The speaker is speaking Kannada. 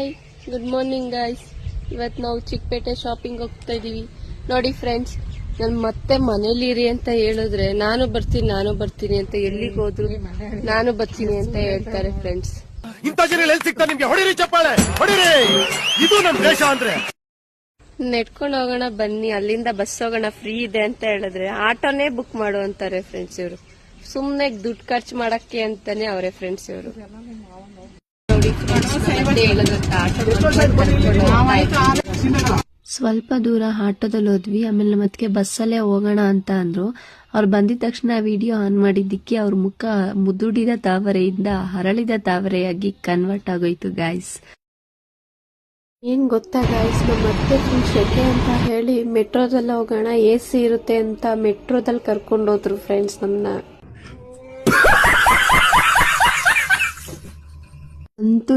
Hi, good morning guys. ಇವತ್ತು ನಾವು ಚಿಕ್ಕಪೇಟೆ ಶಾಪಿಂಗ್ ಹೋಗ್ತಾ ಇದೀವಿ. ನೋಡಿ ಫ್ರೆಂಡ್ಸ್, ನಾನು ಮತ್ತೆ ಮನೇಲಿರಿ ಅಂತ ಹೇಳಿದ್ರೆ ನಾನು ಬರ್ತೀನಿ ಅಂತ ಎಲ್ಲಿಗೆ ಹೋದ್ರು ನಾನು ಬರ್ತೀನಿ ಅಂತ ಹೇಳ್ತಾರೆ ಫ್ರೆಂಡ್ಸ್. ಇಂಥ ಜನ ಎಲ್ಲಿ ಸಿಗ್ತಾರೆ ನಿಮ್ಗೆ? ಹೊಡಿರಿ ಚಪ್ಪಾಳೆ, ಹೊಡಿರಿ. ಇದು ನಮ್ಮ ದೇಶ ಅಂದ್ರೆ. ನೆಡ್ಕೊಂಡು ಹೋಗೋಣ ಬನ್ನಿ, ಅಲ್ಲಿಂದ ಬಸ್ ಹೋಗೋಣ, ಫ್ರೀ ಇದೆ ಅಂತ ಹೇಳಿದ್ರೆ ಆಟೋನೇ ಬುಕ್ ಮಾಡು ಅಂತಾರೆ ಫ್ರೆಂಡ್ಸ್. ಇವರು ಸುಮ್ನೆ ದುಡ್ಡು ಖರ್ಚು ಮಾಡಕ್ಕೆ ಅಂತಾನೆ ಅವರೇ ಫ್ರೆಂಡ್ಸ್. ಇವರು ಸ್ವಲ್ಪ ದೂರ ಆಟೋದಲ್ಲಿ ಹೋದ್ವಿ. ಆಮೇಲೆ ಮತ್ತೆ ಬಸ್ಸಲ್ಲೇ ಹೋಗೋಣ ಅಂತ ಅಂದ್ರು. ಅವ್ರು ಬಂದಿದ ತಕ್ಷಣ ವಿಡಿಯೋ ಆನ್ ಮಾಡಿದ್ದಕ್ಕೆ ಅವ್ರ ಮುಖ ಮುದುಡಿದ ತಾವರೆಯಿಂದ ಹರಳಿದ ತಾವರೆಯಾಗಿ ಕನ್ವರ್ಟ್ ಆಗೋಯ್ತು ಗಾಯ್ಸ್. ಏನ್ ಗೊತ್ತಾ ಗಾಯ್ಸ್, ನಮ್ಮ ಮತ್ತೆ ಫುಲ್ ಶೆಕೆ ಅಂತ ಹೇಳಿ ಮೆಟ್ರೋದಲ್ಲಿ ಹೋಗೋಣ, AC ಇರುತ್ತೆ ಅಂತ ಮೆಟ್ರೋದಲ್ಲಿ ಕರ್ಕೊಂಡು ಹೋದ್ರು ಫ್ರೆಂಡ್ಸ್ ನಮ್ಮನ್ನ. ಅಂತೂ